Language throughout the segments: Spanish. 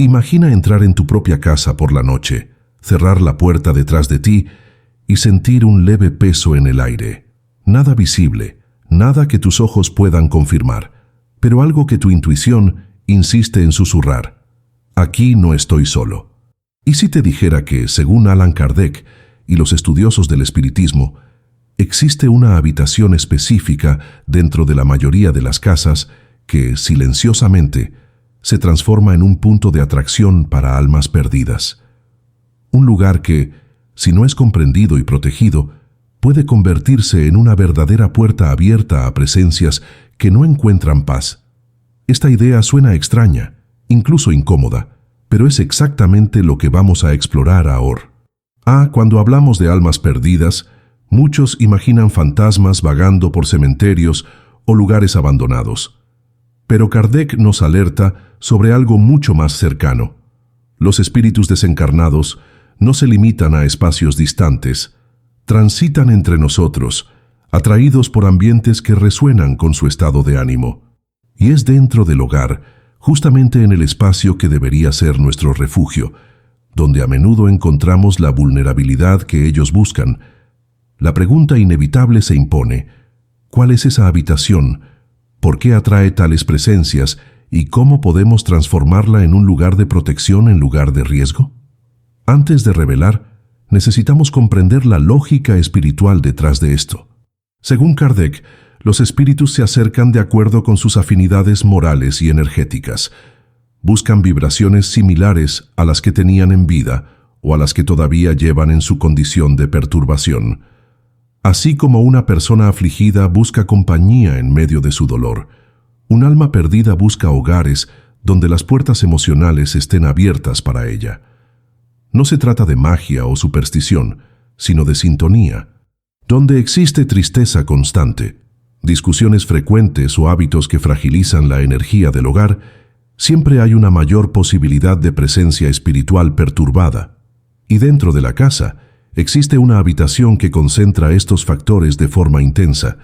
Imagina entrar en tu propia casa por la noche, cerrar la puerta detrás de ti y sentir un leve peso en el aire. Nada visible, nada que tus ojos puedan confirmar, pero algo que tu intuición insiste en susurrar. Aquí no estoy solo. ¿Y si te dijera que, según Allan Kardec y los estudiosos del espiritismo, existe una habitación específica dentro de la mayoría de las casas que, silenciosamente, se transforma en un punto de atracción para almas perdidas? Un lugar que, si no es comprendido y protegido, puede convertirse en una verdadera puerta abierta a presencias que no encuentran paz. Esta idea suena extraña, incluso incómoda, pero es exactamente lo que vamos a explorar ahora. Cuando hablamos de almas perdidas, muchos imaginan fantasmas vagando por cementerios o lugares abandonados. Pero Kardec nos alerta sobre algo mucho más cercano. Los espíritus desencarnados no se limitan a espacios distantes, transitan entre nosotros, atraídos por ambientes que resuenan con su estado de ánimo. Y es dentro del hogar, justamente en el espacio que debería ser nuestro refugio, donde a menudo encontramos la vulnerabilidad que ellos buscan. La pregunta inevitable se impone: ¿cuál es esa habitación? ¿Por qué atrae tales presencias? ¿Y cómo podemos transformarla en un lugar de protección en lugar de riesgo? Antes de revelar, necesitamos comprender la lógica espiritual detrás de esto. Según Kardec, los espíritus se acercan de acuerdo con sus afinidades morales y energéticas. Buscan vibraciones similares a las que tenían en vida o a las que todavía llevan en su condición de perturbación. Así como una persona afligida busca compañía en medio de su dolor, un alma perdida busca hogares donde las puertas emocionales estén abiertas para ella. No se trata de magia o superstición, sino de sintonía. Donde existe tristeza constante, discusiones frecuentes o hábitos que fragilizan la energía del hogar, siempre hay una mayor posibilidad de presencia espiritual perturbada. Y dentro de la casa, existe una habitación que concentra estos factores de forma intensa.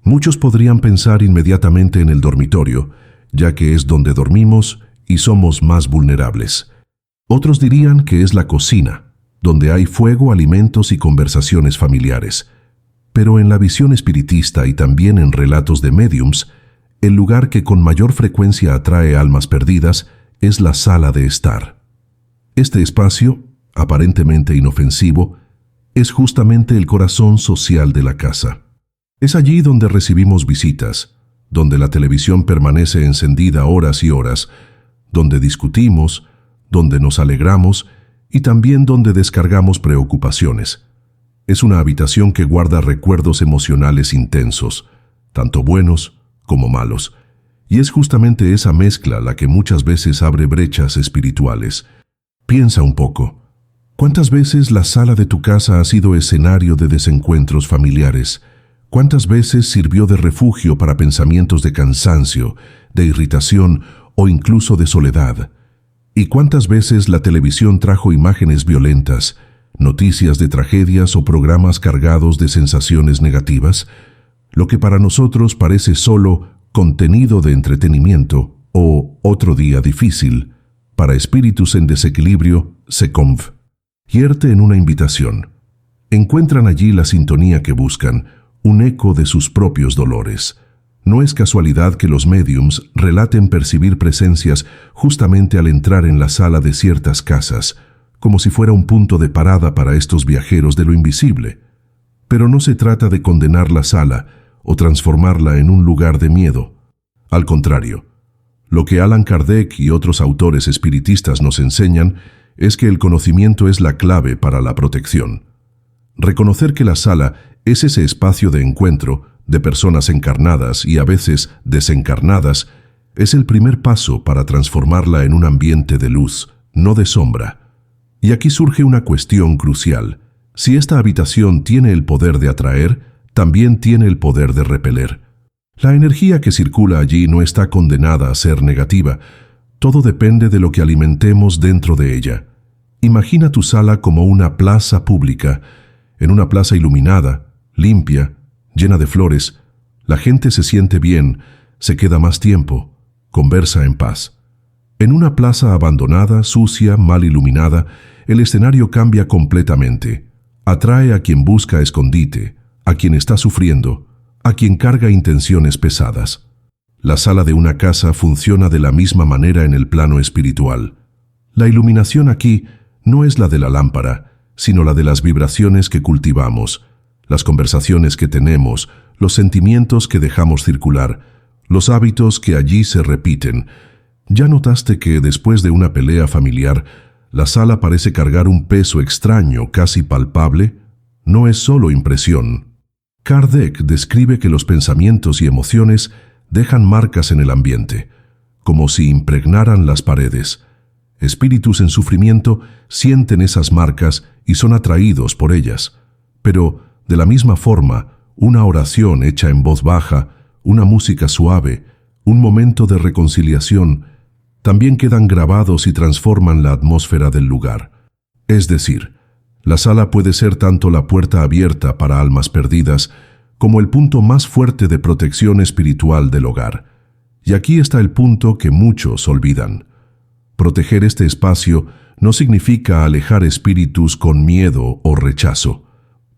Muchos podrían pensar inmediatamente en el dormitorio, ya que es donde dormimos y somos más vulnerables. Otros dirían que es la cocina, donde hay fuego, alimentos y conversaciones familiares. Pero en la visión espiritista y también en relatos de médiums, el lugar que con mayor frecuencia atrae almas perdidas es la sala de estar. Este espacio, aparentemente inofensivo, es justamente el corazón social de la casa. Es allí donde recibimos visitas, donde la televisión permanece encendida horas y horas, donde discutimos, donde nos alegramos y también donde descargamos preocupaciones. Es una habitación que guarda recuerdos emocionales intensos, tanto buenos como malos, y es justamente esa mezcla la que muchas veces abre brechas espirituales. Piensa un poco. ¿Cuántas veces la sala de tu casa ha sido escenario de desencuentros familiares? ¿Cuántas veces sirvió de refugio para pensamientos de cansancio, de irritación o incluso de soledad? ¿Y cuántas veces la televisión trajo imágenes violentas, noticias de tragedias o programas cargados de sensaciones negativas? Lo que para nosotros parece solo contenido de entretenimiento o otro día difícil, para espíritus en desequilibrio se convierte en una invitación. Encuentran allí la sintonía que buscan, un eco de sus propios dolores. No es casualidad que los médiums relaten percibir presencias justamente al entrar en la sala de ciertas casas, como si fuera un punto de parada para estos viajeros de lo invisible. Pero no se trata de condenar la sala o transformarla en un lugar de miedo. Al contrario, lo que Allan Kardec y otros autores espiritistas nos enseñan es que el conocimiento es la clave para la protección. Reconocer que la sala es ese espacio de encuentro de personas encarnadas y a veces desencarnadas es el primer paso para transformarla en un ambiente de luz, no de sombra. Y aquí surge una cuestión crucial. Si esta habitación tiene el poder de atraer, también tiene el poder de repeler. La energía que circula allí no está condenada a ser negativa. Todo depende de lo que alimentemos dentro de ella. Imagina tu sala como una plaza pública. En una plaza iluminada, limpia, llena de flores, la gente se siente bien, se queda más tiempo, conversa en paz. En una plaza abandonada, sucia, mal iluminada, el escenario cambia completamente. Atrae a quien busca escondite, a quien está sufriendo, a quien carga intenciones pesadas. La sala de una casa funciona de la misma manera en el plano espiritual. La iluminación aquí no es la de la lámpara, sino la de las vibraciones que cultivamos, las conversaciones que tenemos, los sentimientos que dejamos circular, los hábitos que allí se repiten. ¿Ya notaste que después de una pelea familiar, la sala parece cargar un peso extraño, casi palpable? No es solo impresión. Kardec describe que los pensamientos y emociones dejan marcas en el ambiente, como si impregnaran las paredes. Espíritus en sufrimiento sienten esas marcas y son atraídos por ellas. Pero, de la misma forma, una oración hecha en voz baja, una música suave, un momento de reconciliación, también quedan grabados y transforman la atmósfera del lugar. Es decir, la sala puede ser tanto la puerta abierta para almas perdidas como el punto más fuerte de protección espiritual del hogar. Y aquí está el punto que muchos olvidan. Proteger este espacio no significa alejar espíritus con miedo o rechazo.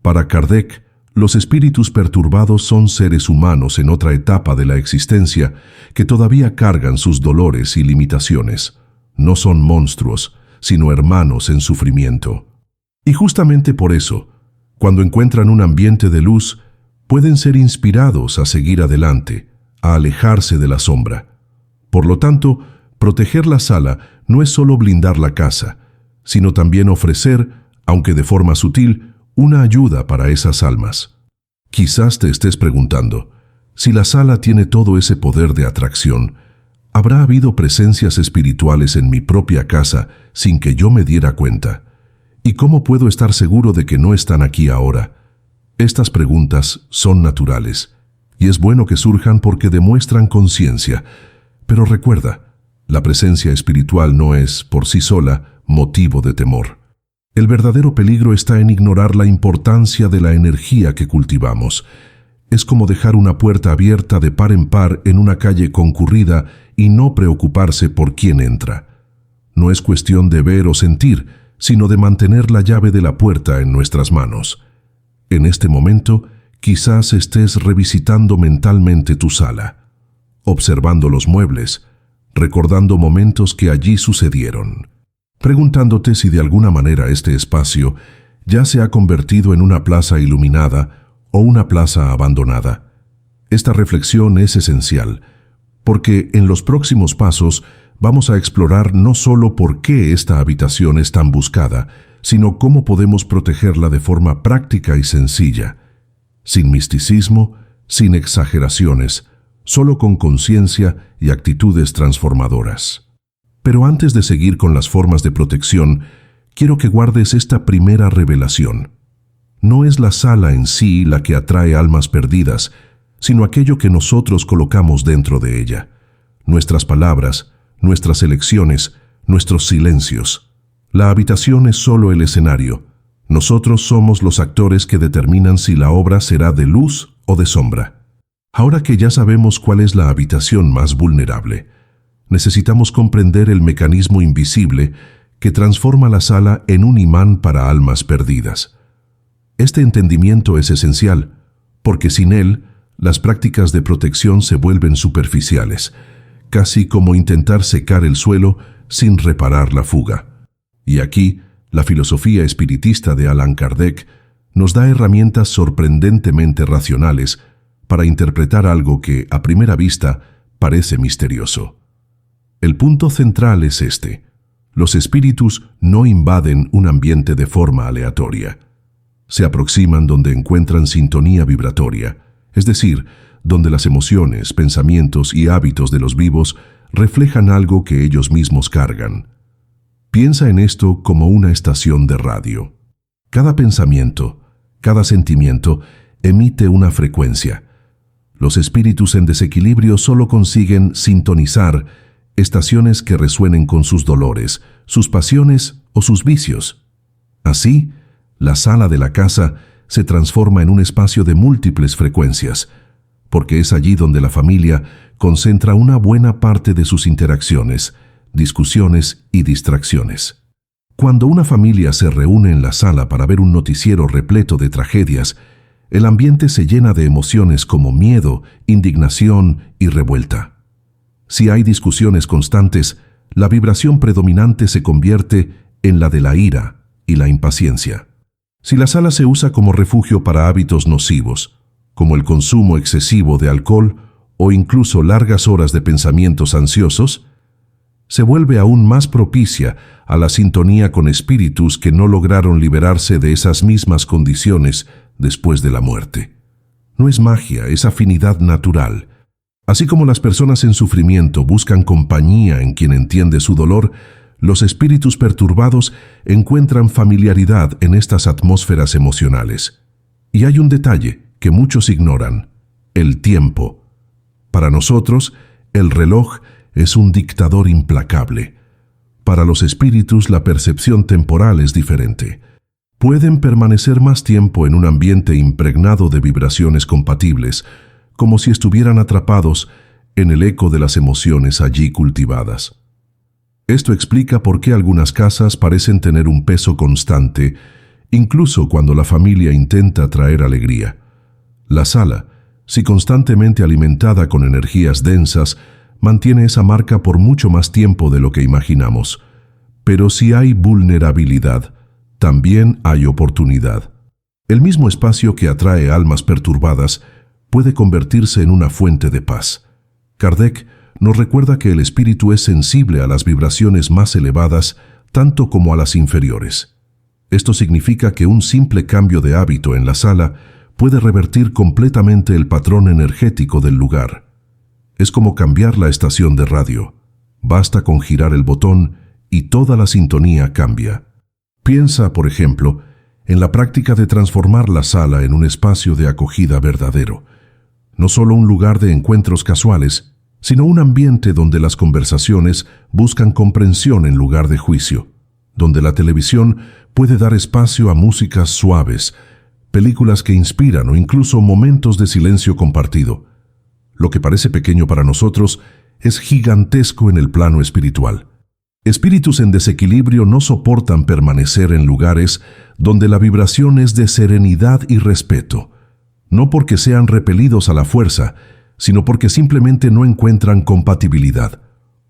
Para Kardec, los espíritus perturbados son seres humanos en otra etapa de la existencia que todavía cargan sus dolores y limitaciones. No son monstruos, sino hermanos en sufrimiento. Y justamente por eso, cuando encuentran un ambiente de luz, pueden ser inspirados a seguir adelante, a alejarse de la sombra. Por lo tanto, proteger la sala no es solo blindar la casa, sino también ofrecer, aunque de forma sutil, una ayuda para esas almas. Quizás te estés preguntando, si la sala tiene todo ese poder de atracción, ¿habrá habido presencias espirituales en mi propia casa sin que yo me diera cuenta? ¿Y cómo puedo estar seguro de que no están aquí ahora? Estas preguntas son naturales, y es bueno que surjan porque demuestran conciencia. Pero recuerda, la presencia espiritual no es, por sí sola, motivo de temor. El verdadero peligro está en ignorar la importancia de la energía que cultivamos. Es como dejar una puerta abierta de par en par en una calle concurrida y no preocuparse por quién entra. No es cuestión de ver o sentir, sino de mantener la llave de la puerta en nuestras manos. En este momento, quizás estés revisitando mentalmente tu sala, observando los muebles, recordando momentos que allí sucedieron, preguntándote si de alguna manera este espacio ya se ha convertido en una plaza iluminada o una plaza abandonada. Esta reflexión es esencial, porque en los próximos pasos vamos a explorar no solo por qué esta habitación es tan buscada, sino cómo podemos protegerla de forma práctica y sencilla, sin misticismo, sin exageraciones, solo con conciencia y actitudes transformadoras. Pero antes de seguir con las formas de protección, quiero que guardes esta primera revelación. No es la sala en sí la que atrae almas perdidas, sino aquello que nosotros colocamos dentro de ella. Nuestras palabras, nuestras elecciones, nuestros silencios. La habitación es solo el escenario. Nosotros somos los actores que determinan si la obra será de luz o de sombra. Ahora que ya sabemos cuál es la habitación más vulnerable, necesitamos comprender el mecanismo invisible que transforma la sala en un imán para almas perdidas. Este entendimiento es esencial, porque sin él, las prácticas de protección se vuelven superficiales, casi como intentar secar el suelo sin reparar la fuga. Y aquí, la filosofía espiritista de Allan Kardec nos da herramientas sorprendentemente racionales para interpretar algo que, a primera vista, parece misterioso. El punto central es este: los espíritus no invaden un ambiente de forma aleatoria. Se aproximan donde encuentran sintonía vibratoria, es decir, donde las emociones, pensamientos y hábitos de los vivos reflejan algo que ellos mismos cargan. Piensa en esto como una estación de radio. Cada pensamiento, cada sentimiento emite una frecuencia. Los espíritus en desequilibrio solo consiguen sintonizar estaciones que resuenen con sus dolores, sus pasiones o sus vicios. Así, la sala de la casa se transforma en un espacio de múltiples frecuencias, porque es allí donde la familia concentra una buena parte de sus interacciones, discusiones y distracciones. Cuando una familia se reúne en la sala para ver un noticiero repleto de tragedias, el ambiente se llena de emociones como miedo, indignación y revuelta. Si hay discusiones constantes, la vibración predominante se convierte en la de la ira y la impaciencia. Si la sala se usa como refugio para hábitos nocivos, como el consumo excesivo de alcohol o incluso largas horas de pensamientos ansiosos, se vuelve aún más propicia a la sintonía con espíritus que no lograron liberarse de esas mismas condiciones después de la muerte. No es magia, es afinidad natural. Así como las personas en sufrimiento buscan compañía en quien entiende su dolor, los espíritus perturbados encuentran familiaridad en estas atmósferas emocionales. Y hay un detalle que muchos ignoran: el tiempo. Para nosotros, el reloj es un dictador implacable. Para los espíritus, la percepción temporal es diferente. Pueden permanecer más tiempo en un ambiente impregnado de vibraciones compatibles, como si estuvieran atrapados en el eco de las emociones allí cultivadas. Esto explica por qué algunas casas parecen tener un peso constante, incluso cuando la familia intenta traer alegría. La sala, si constantemente alimentada con energías densas, mantiene esa marca por mucho más tiempo de lo que imaginamos. Pero si hay vulnerabilidad, también hay oportunidad. El mismo espacio que atrae almas perturbadas puede convertirse en una fuente de paz. Kardec nos recuerda que el espíritu es sensible a las vibraciones más elevadas, tanto como a las inferiores. Esto significa que un simple cambio de hábito en la sala puede revertir completamente el patrón energético del lugar. Es como cambiar la estación de radio. Basta con girar el botón y toda la sintonía cambia. Piensa, por ejemplo, en la práctica de transformar la sala en un espacio de acogida verdadero. No solo un lugar de encuentros casuales, sino un ambiente donde las conversaciones buscan comprensión en lugar de juicio, donde la televisión puede dar espacio a músicas suaves, películas que inspiran o incluso momentos de silencio compartido. Lo que parece pequeño para nosotros es gigantesco en el plano espiritual. Espíritus en desequilibrio no soportan permanecer en lugares donde la vibración es de serenidad y respeto, no porque sean repelidos a la fuerza, sino porque simplemente no encuentran compatibilidad.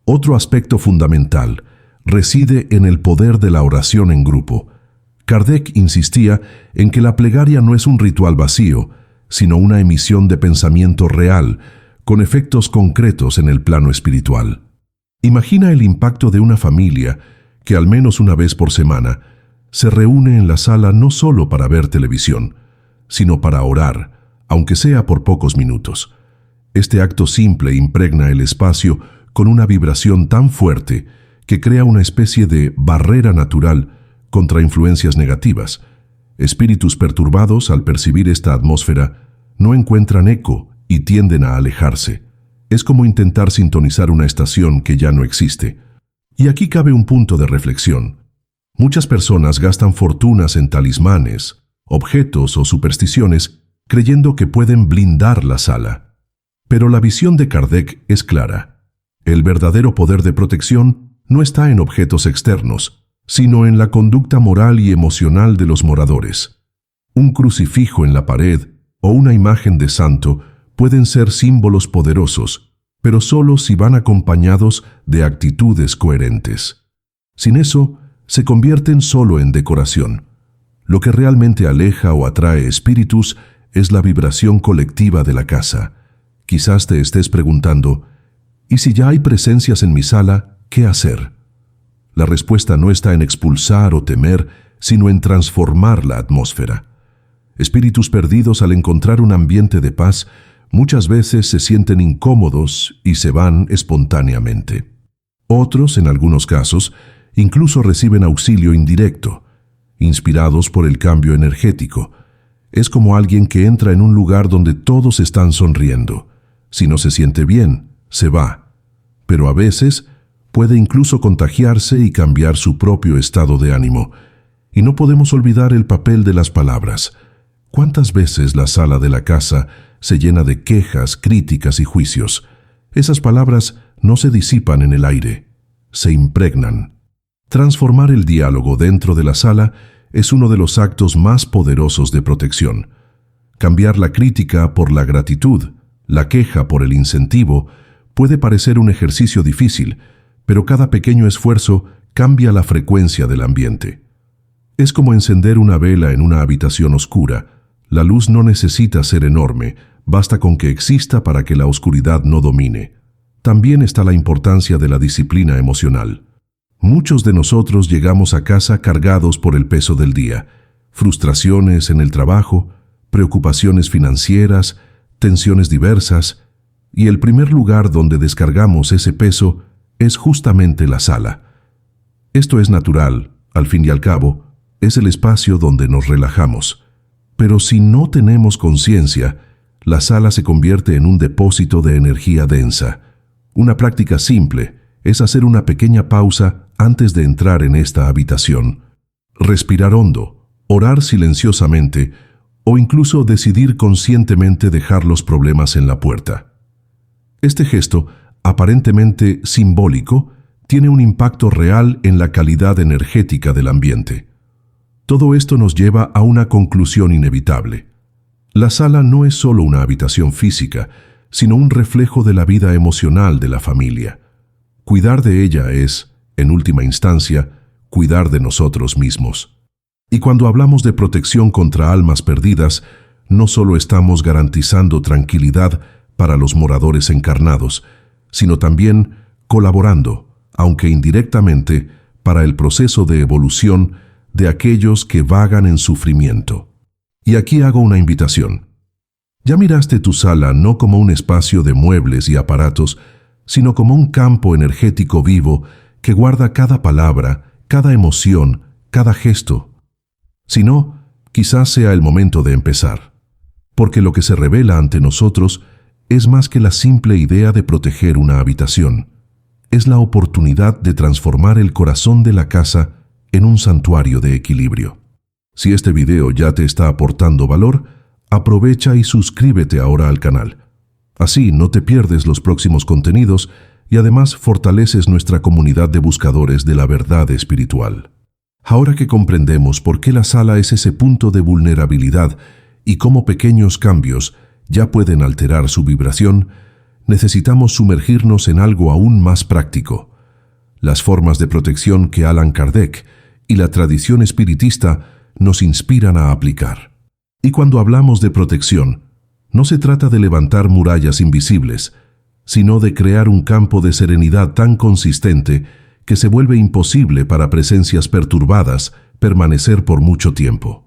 Otro aspecto fundamental reside en el poder de la oración en grupo. Kardec insistía en que la plegaria no es un ritual vacío, sino una emisión de pensamiento real, con efectos concretos en el plano espiritual. Imagina el impacto de una familia que al menos una vez por semana se reúne en la sala no solo para ver televisión, sino para orar, aunque sea por pocos minutos. Este acto simple impregna el espacio con una vibración tan fuerte que crea una especie de barrera natural contra influencias negativas. Espíritus perturbados, al percibir esta atmósfera, no encuentran eco y tienden a alejarse. Es como intentar sintonizar una estación que ya no existe. Y aquí cabe un punto de reflexión. Muchas personas gastan fortunas en talismanes, objetos o supersticiones, creyendo que pueden blindar la sala. Pero la visión de Kardec es clara. El verdadero poder de protección no está en objetos externos, sino en la conducta moral y emocional de los moradores. Un crucifijo en la pared o una imagen de santo pueden ser símbolos poderosos, pero solo si van acompañados de actitudes coherentes. Sin eso, se convierten solo en decoración. Lo que realmente aleja o atrae espíritus es la vibración colectiva de la casa. Quizás te estés preguntando, ¿y si ya hay presencias en mi sala, qué hacer? La respuesta no está en expulsar o temer, sino en transformar la atmósfera. Espíritus perdidos, al encontrar un ambiente de paz, muchas veces se sienten incómodos y se van espontáneamente. Otros, en algunos casos, incluso reciben auxilio indirecto, inspirados por el cambio energético. Es como alguien que entra en un lugar donde todos están sonriendo. Si no se siente bien, se va. Pero a veces puede incluso contagiarse y cambiar su propio estado de ánimo. Y no podemos olvidar el papel de las palabras. ¿Cuántas veces la sala de la casa se llena de quejas, críticas y juicios? Esas palabras no se disipan en el aire. se impregnan. Transformar el diálogo dentro de la sala es uno de los actos más poderosos de protección. Cambiar la crítica por la gratitud, la queja por el incentivo, puede parecer un ejercicio difícil, pero cada pequeño esfuerzo cambia la frecuencia del ambiente. Es como encender una vela en una habitación oscura. La luz no necesita ser enorme, basta con que exista para que la oscuridad no domine. También está la importancia de la disciplina emocional. Muchos de nosotros llegamos a casa cargados por el peso del día, frustraciones en el trabajo, preocupaciones financieras, tensiones diversas, y el primer lugar donde descargamos ese peso es justamente la sala. Esto es natural, al fin y al cabo, es el espacio donde nos relajamos. Pero si no tenemos conciencia, la sala se convierte en un depósito de energía densa. Una práctica simple es hacer una pequeña pausa antes de entrar en esta habitación. Respirar hondo, orar silenciosamente o incluso decidir conscientemente dejar los problemas en la puerta. Este gesto, aparentemente simbólico, tiene un impacto real en la calidad energética del ambiente. Todo esto nos lleva a una conclusión inevitable. La sala no es solo una habitación física, sino un reflejo de la vida emocional de la familia. Cuidar de ella es, en última instancia, cuidar de nosotros mismos. Y cuando hablamos de protección contra almas perdidas, no solo estamos garantizando tranquilidad para los moradores encarnados, sino también colaborando, aunque indirectamente, para el proceso de evolución de aquellos que vagan en sufrimiento. Y aquí hago una invitación. ¿Ya miraste tu sala no como un espacio de muebles y aparatos, sino como un campo energético vivo que guarda cada palabra, cada emoción, cada gesto? Si no, quizás sea el momento de empezar, porque lo que se revela ante nosotros es más que la simple idea de proteger una habitación. Es la oportunidad de transformar el corazón de la casa en un santuario de equilibrio. Si este video ya te está aportando valor, aprovecha y suscríbete ahora al canal. Así no te pierdes los próximos contenidos y además fortaleces nuestra comunidad de buscadores de la verdad espiritual. Ahora que comprendemos por qué la sala es ese punto de vulnerabilidad y cómo pequeños cambios ya pueden alterar su vibración, necesitamos sumergirnos en algo aún más práctico. Las formas de protección que Allan Kardec y la tradición espiritista nos inspiran a aplicar. Y cuando hablamos de protección, no se trata de levantar murallas invisibles, sino de crear un campo de serenidad tan consistente que se vuelve imposible para presencias perturbadas permanecer por mucho tiempo.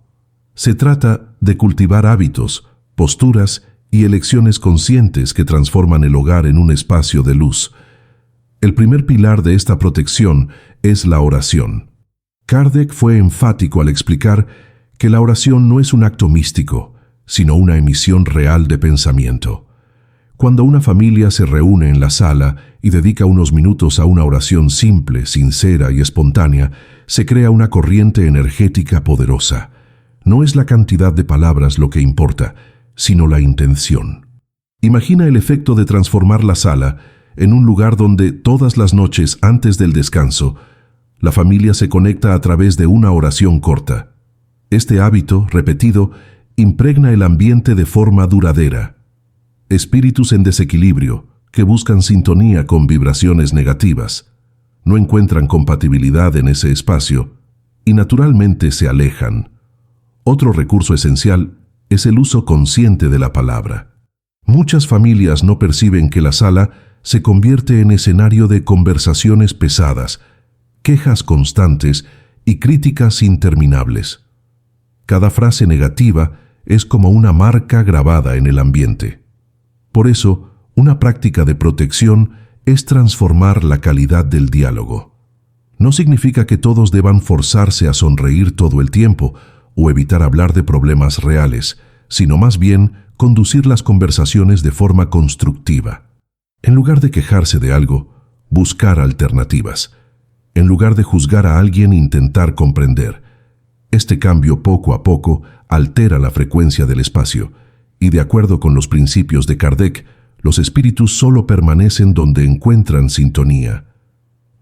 Se trata de cultivar hábitos, posturas y elecciones conscientes que transforman el hogar en un espacio de luz. El primer pilar de esta protección es la oración. Kardec fue enfático al explicar que la oración no es un acto místico, sino una emisión real de pensamiento. Cuando una familia se reúne en la sala y dedica unos minutos a una oración simple, sincera y espontánea, se crea una corriente energética poderosa. No es la cantidad de palabras lo que importa, sino la intención. Imagina el efecto de transformar la sala en un lugar donde todas las noches antes del descanso, la familia se conecta a través de una oración corta. Este hábito, repetido, impregna el ambiente de forma duradera. Espíritus en desequilibrio, que buscan sintonía con vibraciones negativas, no encuentran compatibilidad en ese espacio y naturalmente se alejan. Otro recurso esencial es el uso consciente de la palabra. Muchas familias no perciben que la sala se convierte en escenario de conversaciones pesadas, quejas constantes y críticas interminables. Cada frase negativa es como una marca grabada en el ambiente. Por eso, una práctica de protección es transformar la calidad del diálogo. No significa que todos deban forzarse a sonreír todo el tiempo o evitar hablar de problemas reales, sino más bien conducir las conversaciones de forma constructiva. En lugar de quejarse de algo, buscar alternativas. En lugar de juzgar a alguien, intentar comprender. Este cambio poco a poco altera la frecuencia del espacio, y de acuerdo con los principios de Kardec, los espíritus solo permanecen donde encuentran sintonía.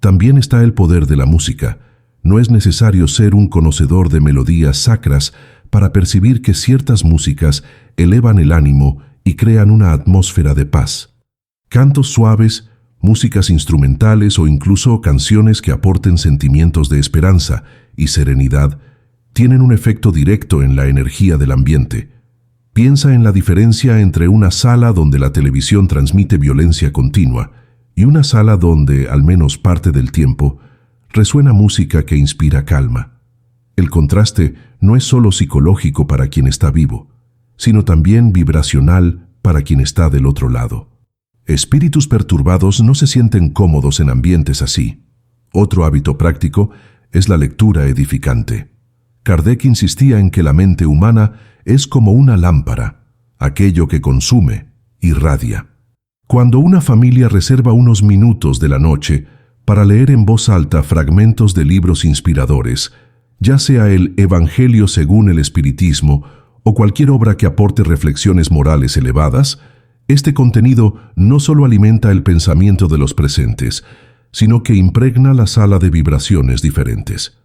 También está el poder de la música. No es necesario ser un conocedor de melodías sacras para percibir que ciertas músicas elevan el ánimo y crean una atmósfera de paz. Cantos suaves, músicas instrumentales o incluso canciones que aporten sentimientos de esperanza y serenidad tienen un efecto directo en la energía del ambiente. Piensa en la diferencia entre una sala donde la televisión transmite violencia continua y una sala donde, al menos parte del tiempo, resuena música que inspira calma. El contraste no es solo psicológico para quien está vivo, sino también vibracional para quien está del otro lado. Espíritus perturbados no se sienten cómodos en ambientes así. Otro hábito práctico es la lectura edificante. Kardec insistía en que la mente humana es como una lámpara, aquello que consume, irradia. Cuando una familia reserva unos minutos de la noche para leer en voz alta fragmentos de libros inspiradores, ya sea el Evangelio según el Espiritismo o cualquier obra que aporte reflexiones morales elevadas, este contenido no solo alimenta el pensamiento de los presentes, sino que impregna la sala de vibraciones diferentes.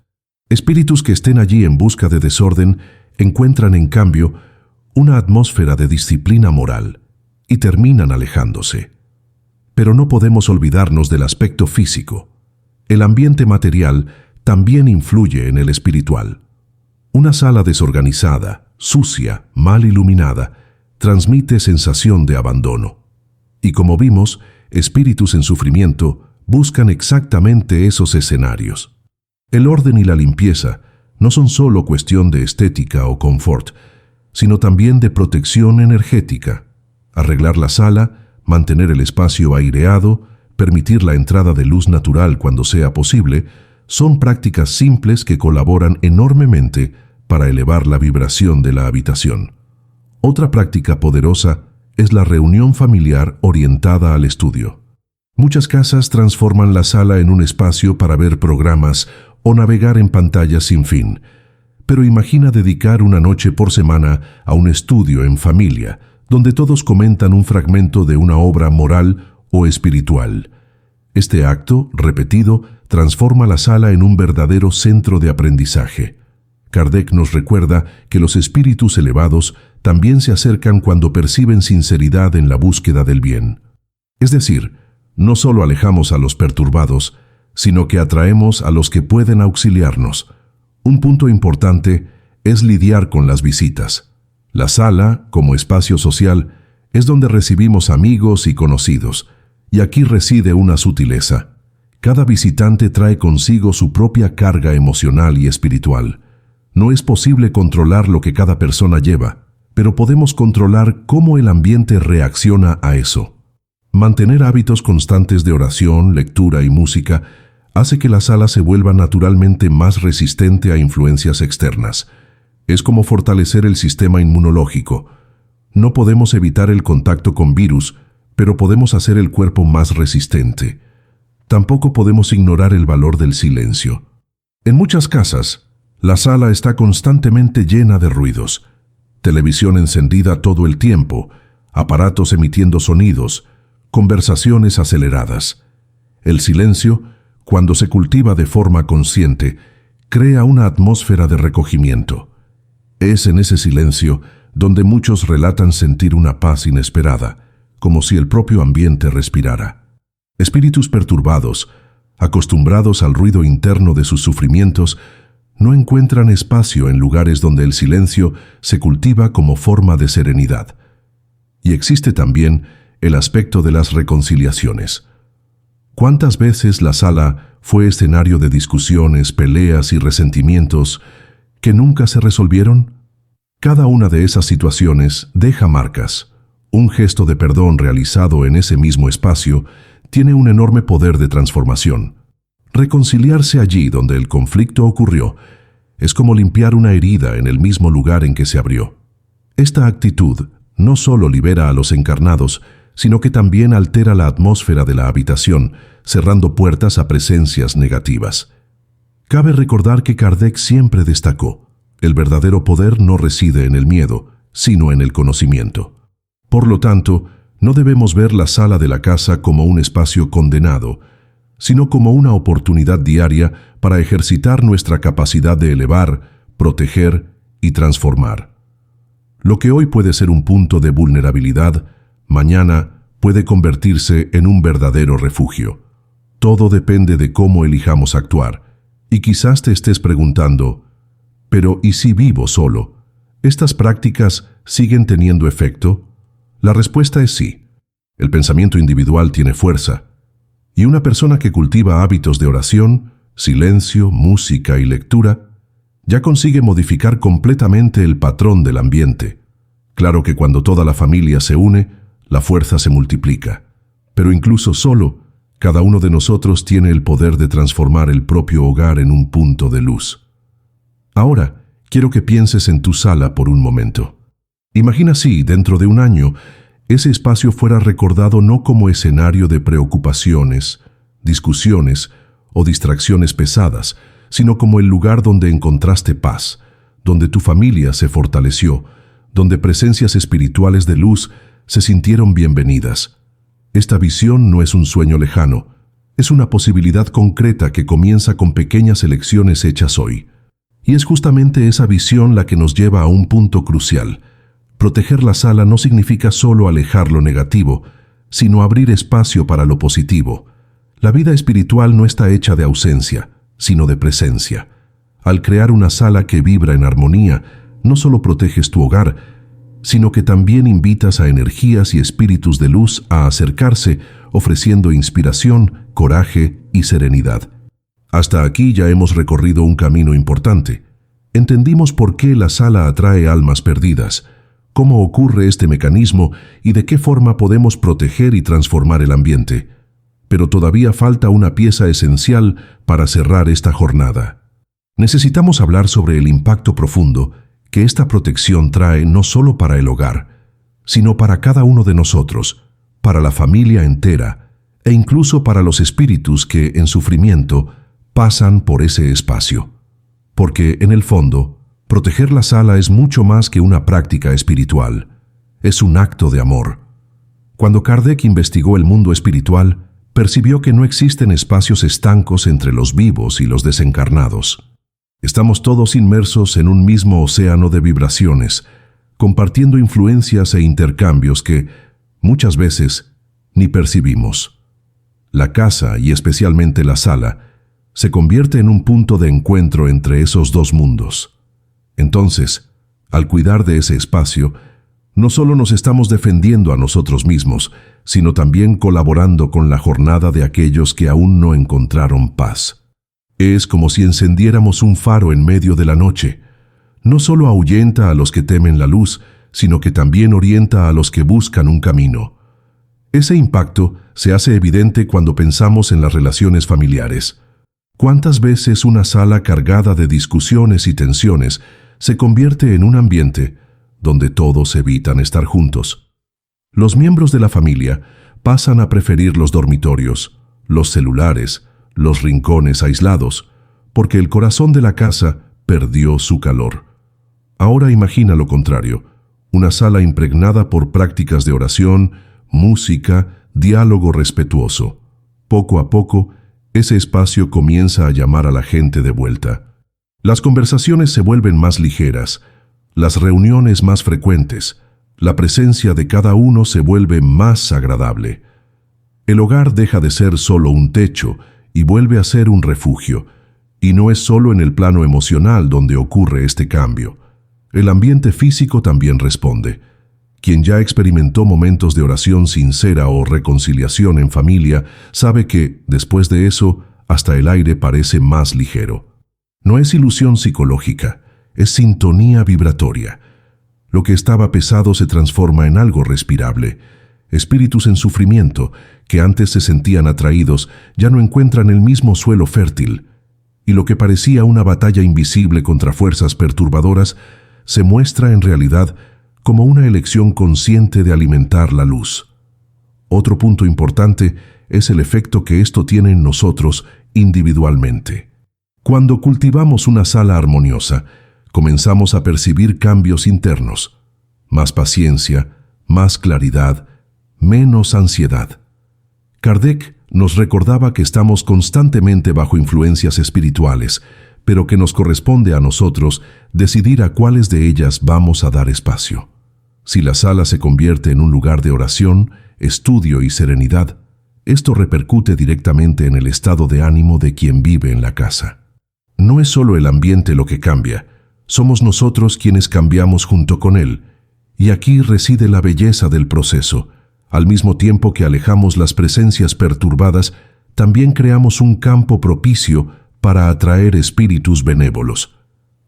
Espíritus que estén allí en busca de desorden encuentran, en cambio, una atmósfera de disciplina moral y terminan alejándose. Pero no podemos olvidarnos del aspecto físico. El ambiente material también influye en el espiritual. Una sala desorganizada, sucia, mal iluminada, transmite sensación de abandono. Y como vimos, espíritus en sufrimiento buscan exactamente esos escenarios. El orden y la limpieza no son solo cuestión de estética o confort, sino también de protección energética. Arreglar la sala, mantener el espacio aireado, permitir la entrada de luz natural cuando sea posible, son prácticas simples que colaboran enormemente para elevar la vibración de la habitación. Otra práctica poderosa es la reunión familiar orientada al estudio. Muchas casas transforman la sala en un espacio para ver programas o navegar en pantallas sin fin. Pero imagina dedicar una noche por semana a un estudio en familia, donde todos comentan un fragmento de una obra moral o espiritual. Este acto, repetido, transforma la sala en un verdadero centro de aprendizaje. Kardec nos recuerda que los espíritus elevados también se acercan cuando perciben sinceridad en la búsqueda del bien. Es decir, no solo alejamos a los perturbados, sino que atraemos a los que pueden auxiliarnos. Un punto importante es lidiar con las visitas. La sala, como espacio social, es donde recibimos amigos y conocidos, y aquí reside una sutileza. Cada visitante trae consigo su propia carga emocional y espiritual. No es posible controlar lo que cada persona lleva, pero podemos controlar cómo el ambiente reacciona a eso. Mantener hábitos constantes de oración, lectura y música hace que la sala se vuelva naturalmente más resistente a influencias externas. Es como fortalecer el sistema inmunológico. No podemos evitar el contacto con virus, pero podemos hacer el cuerpo más resistente. Tampoco podemos ignorar el valor del silencio. En muchas casas, la sala está constantemente llena de ruidos. Televisión encendida todo el tiempo, aparatos emitiendo sonidos, conversaciones aceleradas. El silencio, cuando se cultiva de forma consciente, crea una atmósfera de recogimiento. Es en ese silencio donde muchos relatan sentir una paz inesperada, como si el propio ambiente respirara. Espíritus perturbados, acostumbrados al ruido interno de sus sufrimientos, no encuentran espacio en lugares donde el silencio se cultiva como forma de serenidad. Y existe también el aspecto de las reconciliaciones. ¿Cuántas veces la sala fue escenario de discusiones, peleas y resentimientos que nunca se resolvieron? Cada una de esas situaciones deja marcas. Un gesto de perdón realizado en ese mismo espacio tiene un enorme poder de transformación. Reconciliarse allí donde el conflicto ocurrió es como limpiar una herida en el mismo lugar en que se abrió. Esta actitud no solo libera a los encarnados, sino que también altera la atmósfera de la habitación, cerrando puertas a presencias negativas. Cabe recordar que Kardec siempre destacó: el verdadero poder no reside en el miedo, sino en el conocimiento. Por lo tanto, no debemos ver la sala de la casa como un espacio condenado, sino como una oportunidad diaria para ejercitar nuestra capacidad de elevar, proteger y transformar. Lo que hoy puede ser un punto de vulnerabilidad, mañana puede convertirse en un verdadero refugio. Todo depende de cómo elijamos actuar. Y quizás te estés preguntando, ¿pero y si vivo solo? ¿Estas prácticas siguen teniendo efecto? La respuesta es sí. El pensamiento individual tiene fuerza. Y una persona que cultiva hábitos de oración, silencio, música y lectura, ya consigue modificar completamente el patrón del ambiente. Claro que cuando toda la familia se une, la fuerza se multiplica. Pero incluso solo, cada uno de nosotros tiene el poder de transformar el propio hogar en un punto de luz. Ahora, quiero que pienses en tu sala por un momento. Imagina si, dentro de un año, ese espacio fuera recordado no como escenario de preocupaciones, discusiones o distracciones pesadas, sino como el lugar donde encontraste paz, donde tu familia se fortaleció, donde presencias espirituales de luz se sintieron bienvenidas. Esta visión no es un sueño lejano, es una posibilidad concreta que comienza con pequeñas elecciones hechas hoy. Y es justamente esa visión la que nos lleva a un punto crucial. Proteger la sala no significa solo alejar lo negativo, sino abrir espacio para lo positivo. La vida espiritual no está hecha de ausencia, sino de presencia. Al crear una sala que vibra en armonía, no solo proteges tu hogar, sino que también invitas a energías y espíritus de luz a acercarse, ofreciendo inspiración, coraje y serenidad. Hasta aquí ya hemos recorrido un camino importante. Entendimos por qué la sala atrae almas perdidas, cómo ocurre este mecanismo y de qué forma podemos proteger y transformar el ambiente. Pero todavía falta una pieza esencial para cerrar esta jornada. Necesitamos hablar sobre el impacto profundo que esta protección trae no solo para el hogar, sino para cada uno de nosotros, para la familia entera e incluso para los espíritus que, en sufrimiento, pasan por ese espacio. Porque, en el fondo, proteger la sala es mucho más que una práctica espiritual. Es un acto de amor. Cuando Kardec investigó el mundo espiritual, percibió que no existen espacios estancos entre los vivos y los desencarnados. Estamos todos inmersos en un mismo océano de vibraciones, compartiendo influencias e intercambios que, muchas veces, ni percibimos. La casa, y especialmente la sala, se convierte en un punto de encuentro entre esos dos mundos. Entonces, al cuidar de ese espacio, no solo nos estamos defendiendo a nosotros mismos, sino también colaborando con la jornada de aquellos que aún no encontraron paz. Es como si encendiéramos un faro en medio de la noche. No solo ahuyenta a los que temen la luz, sino que también orienta a los que buscan un camino. Ese impacto se hace evidente cuando pensamos en las relaciones familiares. ¿Cuántas veces una sala cargada de discusiones y tensiones se convierte en un ambiente donde todos evitan estar juntos? Los miembros de la familia pasan a preferir los dormitorios, los celulares, los rincones aislados, porque el corazón de la casa perdió su calor. Ahora imagina lo contrario, una sala impregnada por prácticas de oración, música, diálogo respetuoso. Poco a poco, ese espacio comienza a llamar a la gente de vuelta. Las conversaciones se vuelven más ligeras, las reuniones más frecuentes, la presencia de cada uno se vuelve más agradable. El hogar deja de ser solo un techo y vuelve a ser un refugio, y no es solo en el plano emocional donde ocurre este cambio. El ambiente físico también responde. Quien ya experimentó momentos de oración sincera o reconciliación en familia sabe que, después de eso, hasta el aire parece más ligero. No es ilusión psicológica, es sintonía vibratoria. Lo que estaba pesado se transforma en algo respirable. Espíritus en sufrimiento, que antes se sentían atraídos, ya no encuentran el mismo suelo fértil, y lo que parecía una batalla invisible contra fuerzas perturbadoras se muestra en realidad como una elección consciente de alimentar la luz. Otro punto importante es el efecto que esto tiene en nosotros individualmente. Cuando cultivamos una sala armoniosa, comenzamos a percibir cambios internos, más paciencia, más claridad, menos ansiedad. Kardec nos recordaba que estamos constantemente bajo influencias espirituales, pero que nos corresponde a nosotros decidir a cuáles de ellas vamos a dar espacio. Si la sala se convierte en un lugar de oración, estudio y serenidad, esto repercute directamente en el estado de ánimo de quien vive en la casa. No es solo el ambiente lo que cambia, somos nosotros quienes cambiamos junto con él, y aquí reside la belleza del proceso. Al mismo tiempo que alejamos las presencias perturbadas, también creamos un campo propicio para atraer espíritus benévolos.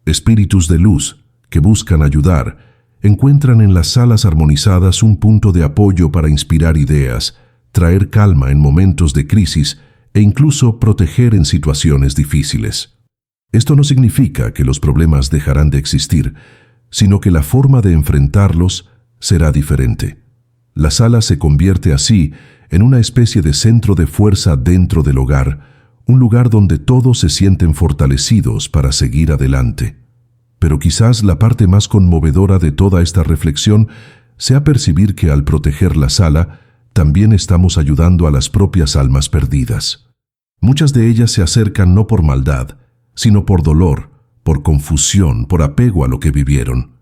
Espíritus de luz, que buscan ayudar, encuentran en las salas armonizadas un punto de apoyo para inspirar ideas, traer calma en momentos de crisis e incluso proteger en situaciones difíciles. Esto no significa que los problemas dejarán de existir, sino que la forma de enfrentarlos será diferente. La sala se convierte así en una especie de centro de fuerza dentro del hogar, un lugar donde todos se sienten fortalecidos para seguir adelante. Pero quizás la parte más conmovedora de toda esta reflexión sea percibir que al proteger la sala, también estamos ayudando a las propias almas perdidas. Muchas de ellas se acercan no por maldad, sino por dolor, por confusión, por apego a lo que vivieron.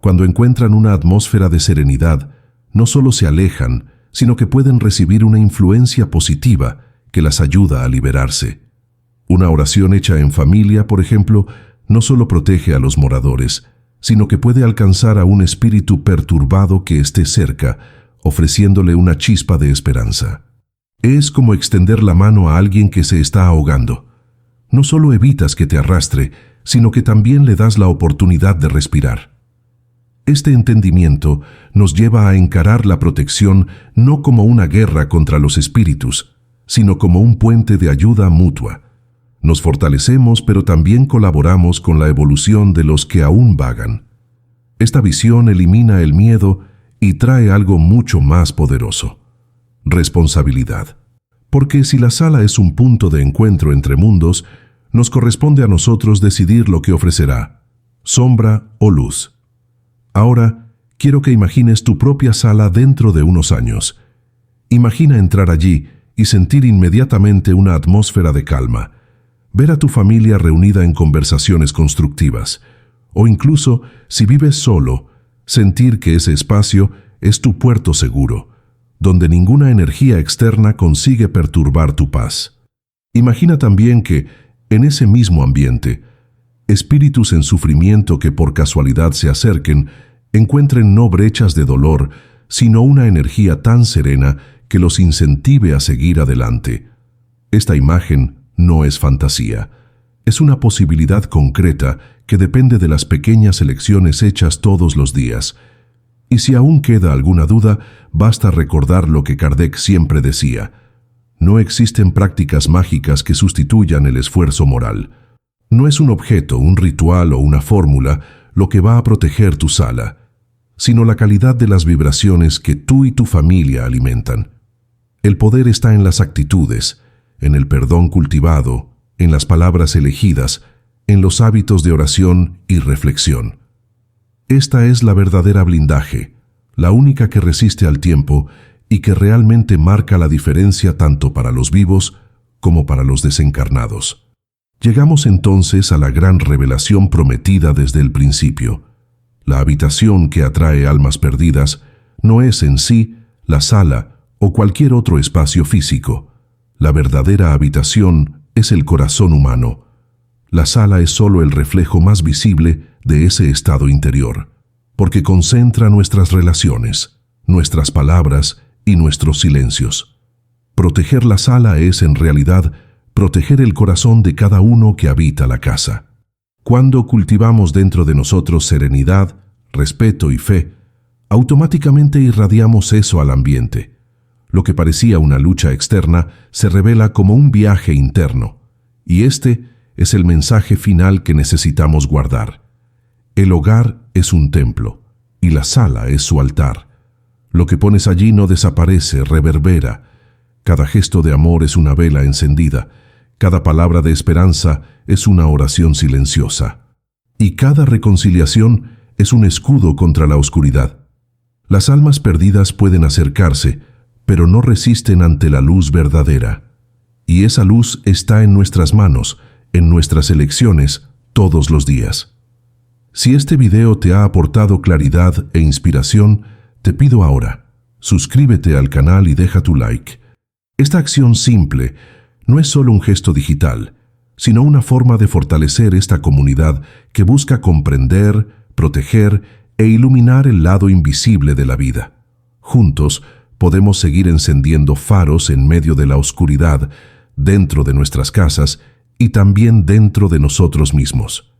Cuando encuentran una atmósfera de serenidad, no solo se alejan, sino que pueden recibir una influencia positiva que las ayuda a liberarse. Una oración hecha en familia, por ejemplo, no solo protege a los moradores, sino que puede alcanzar a un espíritu perturbado que esté cerca, ofreciéndole una chispa de esperanza. Es como extender la mano a alguien que se está ahogando. No solo evitas que te arrastre, sino que también le das la oportunidad de respirar. Este entendimiento nos lleva a encarar la protección no como una guerra contra los espíritus, sino como un puente de ayuda mutua. Nos fortalecemos, pero también colaboramos con la evolución de los que aún vagan. Esta visión elimina el miedo y trae algo mucho más poderoso: responsabilidad. Porque si la sala es un punto de encuentro entre mundos, nos corresponde a nosotros decidir lo que ofrecerá, sombra o luz. Ahora, quiero que imagines tu propia sala dentro de unos años. Imagina entrar allí y sentir inmediatamente una atmósfera de calma, ver a tu familia reunida en conversaciones constructivas, o incluso, si vives solo, sentir que ese espacio es tu puerto seguro, donde ninguna energía externa consigue perturbar tu paz. Imagina también que, en ese mismo ambiente, espíritus en sufrimiento que por casualidad se acerquen, encuentren no brechas de dolor, sino una energía tan serena que los incentive a seguir adelante. Esta imagen no es fantasía, es una posibilidad concreta que depende de las pequeñas elecciones hechas todos los días. Y si aún queda alguna duda, basta recordar lo que Kardec siempre decía: no existen prácticas mágicas que sustituyan el esfuerzo moral. No es un objeto, un ritual o una fórmula lo que va a proteger tu sala, sino la calidad de las vibraciones que tú y tu familia alimentan. El poder está en las actitudes, en el perdón cultivado, en las palabras elegidas, en los hábitos de oración y reflexión. Esta es la verdadera blindaje, la única que resiste al tiempo y que realmente marca la diferencia tanto para los vivos como para los desencarnados. Llegamos entonces a la gran revelación prometida desde el principio. La habitación que atrae almas perdidas no es en sí la sala o cualquier otro espacio físico. La verdadera habitación es el corazón humano. La sala es solo el reflejo más visible de ese estado interior, porque concentra nuestras relaciones, nuestras palabras y nuestros silencios. Proteger la sala es, en realidad, proteger el corazón de cada uno que habita la casa. Cuando cultivamos dentro de nosotros serenidad, respeto y fe, automáticamente irradiamos eso al ambiente. Lo que parecía una lucha externa se revela como un viaje interno, y este es el mensaje final que necesitamos guardar. El hogar es un templo, y la sala es su altar. Lo que pones allí no desaparece, reverbera. Cada gesto de amor es una vela encendida, cada palabra de esperanza es una oración silenciosa, y cada reconciliación es un escudo contra la oscuridad. Las almas perdidas pueden acercarse, pero no resisten ante la luz verdadera. Y esa luz está en nuestras manos, en nuestras elecciones, todos los días. Si este video te ha aportado claridad e inspiración, te pido ahora, suscríbete al canal y deja tu like. Esta acción simple no es solo un gesto digital, sino una forma de fortalecer esta comunidad que busca comprender, proteger e iluminar el lado invisible de la vida. Juntos podemos seguir encendiendo faros en medio de la oscuridad, dentro de nuestras casas y también dentro de nosotros mismos.